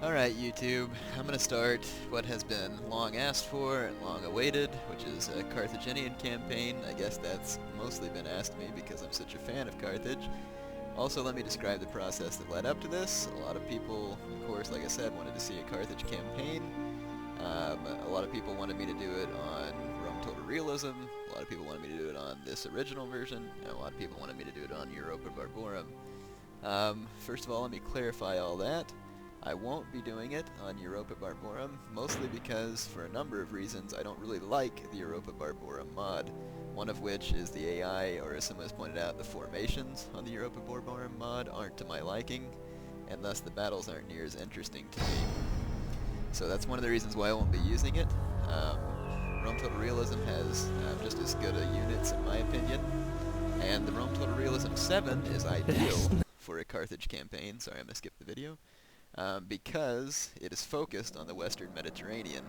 Alright YouTube, I'm going to start what has been long asked for and long awaited, which is a Carthaginian campaign. I guess that's mostly been asked me because I'm such a fan of Carthage. Also, let me describe the process that led up to this. A lot of people, of course, like I said, wanted to see a Carthage campaign. A lot of people wanted me to do it on Rome Total Realism. A lot of people wanted me to do it on this original version. And a lot of people wanted me to do it on Europa Barbarum. First of all, let me clarify all that. I won't be doing it on Europa Barbarum, mostly because, for a number of reasons, I don't really like the Europa Barbarum mod. One of which is the AI, or as someone has pointed out, the formations on the Europa Barbarum mod aren't to my liking, and thus the battles aren't near as interesting to me. So that's one of the reasons why I won't be using it. Rome Total Realism has just as good a units, in my opinion, and the Rome Total Realism 7 is ideal for a Carthage campaign. Sorry, I'm going to skip the video. Because it is focused on the Western Mediterranean,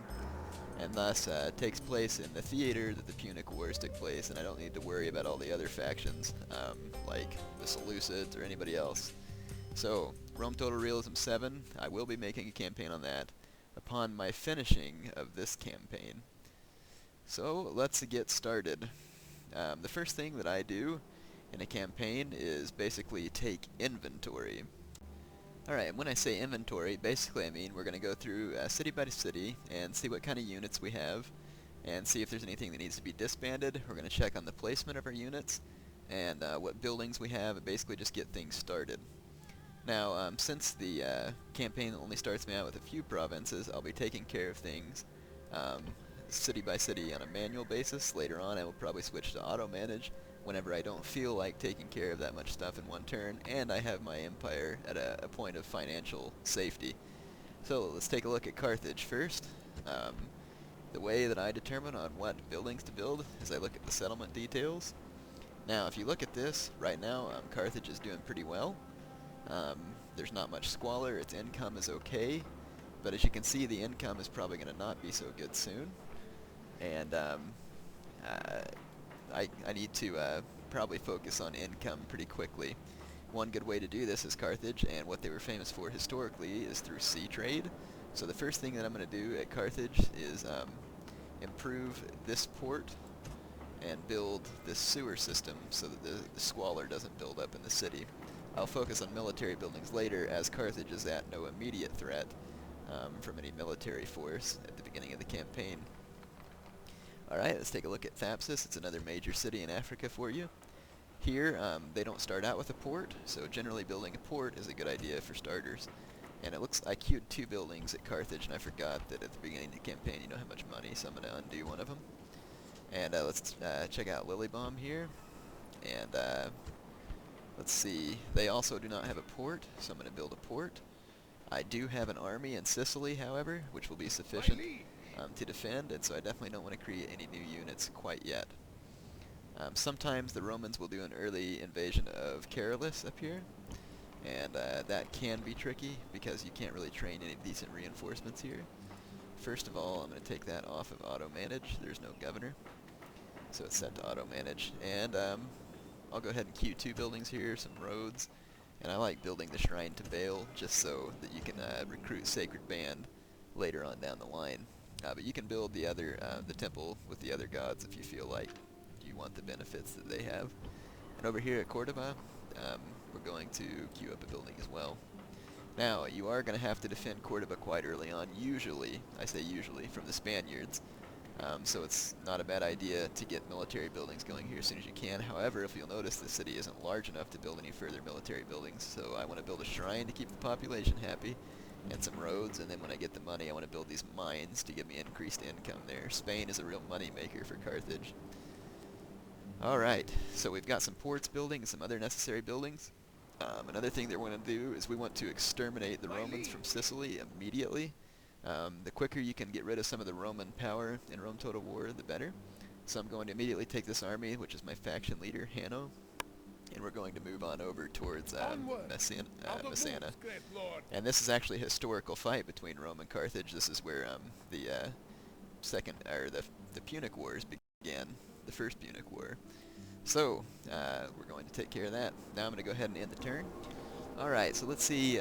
and thus takes place in the theater that the Punic Wars took place, and I don't need to worry about all the other factions, like the Seleucids or anybody else. So, Rome Total Realism 7, I will be making a campaign on that upon my finishing of this campaign. So, let's get started. The first thing that I do in a campaign is basically take inventory. Alright, when I say inventory, basically I mean we're going to go through city by city and see what kind of units we have and see if there's anything that needs to be disbanded. We're going to check on the placement of our units and what buildings we have and basically just get things started. Now, since the campaign only starts me out with a few provinces, I'll be taking care of things city by city on a manual basis. Later on I will probably switch to auto-manage whenever I don't feel like taking care of that much stuff in one turn, and I have my empire at a point of financial safety. So let's take a look at Carthage first. The way that I determine on what buildings to build is I look at the settlement details. Now if you look at this, right now Carthage is doing pretty well. There's not much squalor, its income is okay, but as you can see the income is probably going to not be so good soon. And I need to probably focus on income pretty quickly. One good way to do this is Carthage, and what they were famous for historically is through sea trade. So the first thing that I'm going to do at Carthage is improve this port and build this sewer system so that the squalor doesn't build up in the city. I'll focus on military buildings later, as Carthage is at no immediate threat from any military force at the beginning of the campaign. Alright, let's take a look at Thapsus. It's another major city in Africa for you. Here, they don't start out with a port, so generally building a port is a good idea for starters. And it looks, I queued 2 buildings at Carthage, and I forgot that at the beginning of the campaign you don't have much money, so I'm going to undo one of them. And let's check out Lilybomb here. And let's see, they also do not have a port, so I'm going to build a port. I do have an army in Sicily, however, which will be sufficient to defend, and so I definitely don't want to create any new units quite yet. Sometimes the Romans will do an early invasion of Carolus up here, and that can be tricky because you can't really train any decent reinforcements here. First of all, I'm going to take that off of auto-manage. There's no governor, so it's set to auto-manage. And I'll go ahead and queue 2 buildings here, some roads, and I like building the Shrine to Baal just so that you can recruit Sacred Band later on down the line. But you can build the temple with the other gods if you feel like you want the benefits that they have. And over here at Cordoba, we're going to queue up a building as well. Now, you are going to have to defend Cordoba quite early on, usually, I say usually, from the Spaniards. So it's not a bad idea to get military buildings going here as soon as you can. However, if you'll notice, the city isn't large enough to build any further military buildings, so I want to build a shrine to keep the population happy, and some roads, and then when I get the money I want to build these mines to give me increased income there. Spain is a real money maker for Carthage. Alright, so we've got some ports building and some other necessary buildings. Another thing that we're going to do is we want to exterminate the Romans from Sicily immediately. The quicker you can get rid of some of the Roman power in Rome Total War, the better. So I'm going to immediately take this army, which is my faction leader, Hanno, and we're going to move on over towards Messana. And this is actually a historical fight between Rome and Carthage. This is where the Punic Wars began, the First Punic War. So, we're going to take care of that. Now I'm going to go ahead and end the turn. Alright, so let's see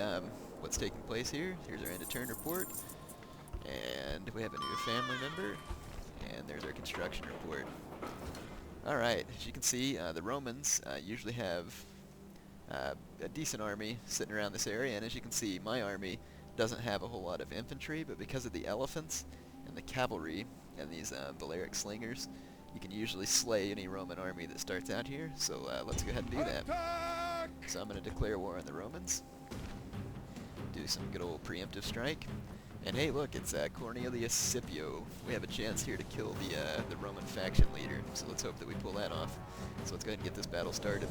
what's taking place here. Here's our end of turn report, and we have a new family member, and there's our construction report. Alright, as you can see, the Romans usually have a decent army sitting around this area, and as you can see, my army doesn't have a whole lot of infantry, but because of the elephants and the cavalry and these Balearic slingers, you can usually slay any Roman army that starts out here, so let's go ahead and do that. So I'm going to declare war on the Romans, do some good old preemptive strike, and hey look, it's Cornelius Scipio. We have a chance here to kill the Roman faction leader, so let's hope that we pull that off. So let's go ahead and get this battle started.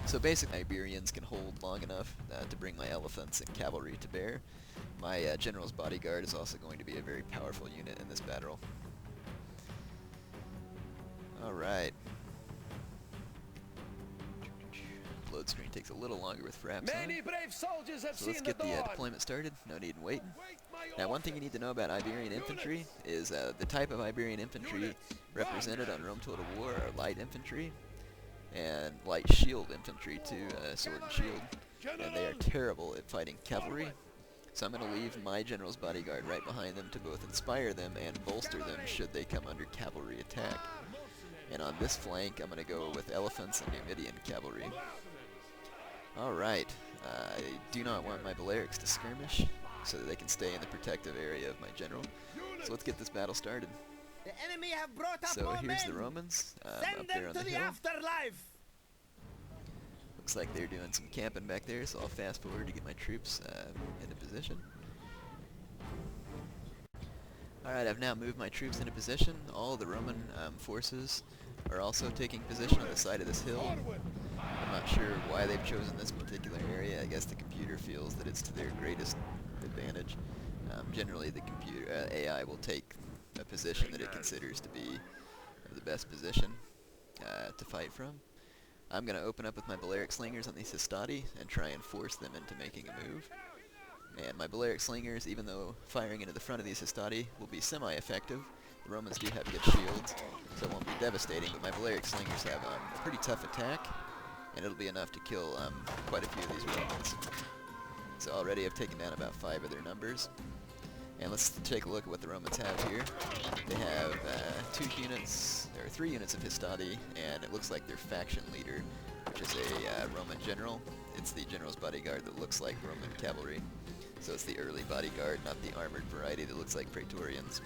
So basically, Iberians can hold long enough to bring my elephants and cavalry to bear. My general's bodyguard is also going to be a very powerful unit in this battle. Alright. Load screen takes a little longer with fraps on. So let's get the deployment started. No need in waiting. Now, one thing you need to know about Iberian infantry is the type of Iberian infantry represented on Rome Total War are light infantry and light shield infantry too, sword and shield, and they are terrible at fighting cavalry. So I'm going to leave my general's bodyguard right behind them to both inspire them and bolster them should they come under cavalry attack. And on this flank, I'm going to go with elephants and Numidian cavalry. Alright, I do not want my Balearics to skirmish, so that they can stay in the protective area of my general. So let's get this battle started. The enemy have brought up So more here's the men. Romans, Send up there on them to the the hill. afterlife. Looks like they're doing some camping back there, so I'll fast forward to get my troops into position. Alright, I've now moved my troops into position. All the Roman forces are also taking position on the side of this hill. I'm not sure why they've chosen this particular area. I guess the computer feels that it's to their greatest advantage. Generally, the computer AI will take a position that it considers to be the best position to fight from. I'm going to open up with my Balearic slingers on these Histati and try and force them into making a move. And my Balearic slingers, even though firing into the front of these Histati will be semi-effective, the Romans do have good shields, so it won't be devastating, but my Balearic slingers have a pretty tough attack, and it'll be enough to kill quite a few of these Romans. So already I've taken down about 5 of their numbers. And let's take a look at what the Romans have here. They have 3 units of Histati, and it looks like their faction leader, which is a Roman general. It's the general's bodyguard that looks like Roman cavalry. So it's the early bodyguard, not the armored variety that looks like Praetorians.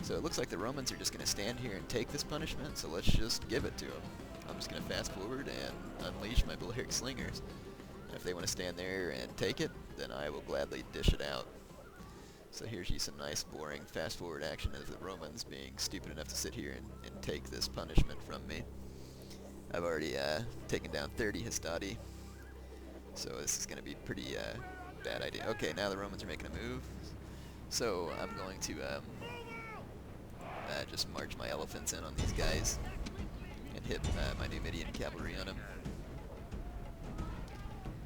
So it looks like the Romans are just going to stand here and take this punishment, so let's just give it to them. I'm just going to fast forward and unleash my Balearic slingers. And if they want to stand there and take it, then I will gladly dish it out. So here's you some nice, boring, fast-forward action of the Romans being stupid enough to sit here and take this punishment from me. I've already taken down 30 Histati, so this is going to be pretty bad idea. Okay, now the Romans are making a move, so I'm going to just march my elephants in on these guys and hit my Numidian cavalry on them.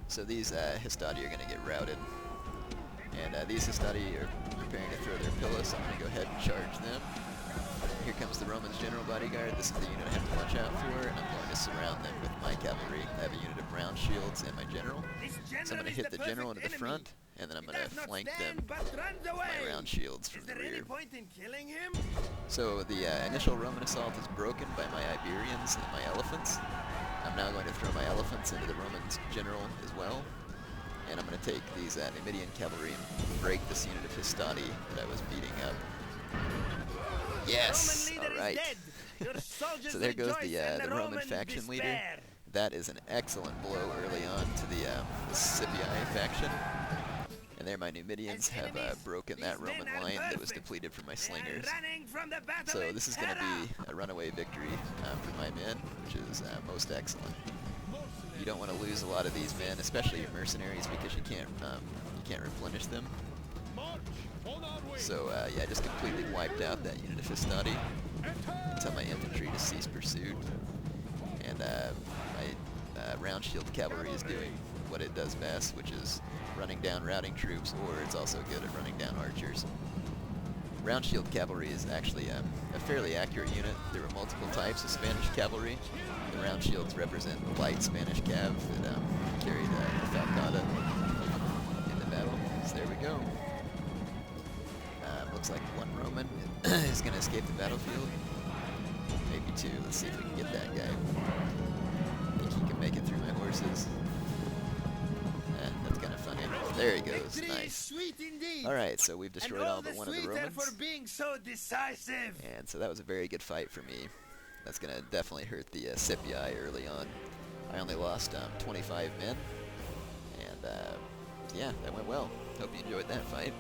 So these Histati are going to get routed. And these Histati are preparing to throw their pillow, so I'm going to go ahead and charge them. Here comes the Romans' general bodyguard. This is the unit I have to watch out for, and I'm going to surround them with my cavalry. I have a unit of round shields and my general. So I'm going to hit the general into the front, and then I'm going to flank them with my round shields from the rear. So the initial Roman assault is broken by my Iberians and my elephants. I'm now going to throw my elephants into the Romans' general as well. And I'm going to take these Numidian cavalry and break this unit of Histati that I was beating up. Yes! Alright. So there goes the Roman faction leader. That is an excellent blow early on to the Scipii faction. And there my Numidians have broken that Roman line that was depleted from my slingers. So this is going to be a runaway victory for my men, which is most excellent. You don't want to lose a lot of these men, especially your mercenaries, because you can't replenish them. So yeah, I just completely wiped out that unit of Histati. Tell my infantry to cease pursuit, and my round shield cavalry is doing what it does best, which is running down routing troops, or it's also good at running down archers. Round shield cavalry is actually a fairly accurate unit. There were multiple types of Spanish cavalry. The round shields represent light Spanish cav that carried the falcata. just gonna escape the battlefield? Maybe two. Let's see if we can get that guy. Think he can make it through my horses. That's kind of funny. There he goes. Victory is Nice. sweet indeed. Alright, so we've destroyed and all but one of the sweeter Romans. for being so decisive. And so that was a very good fight for me. That's going to definitely hurt the Scipii early on. I only lost 25 men. And yeah, that went well. Hope you enjoyed that fight.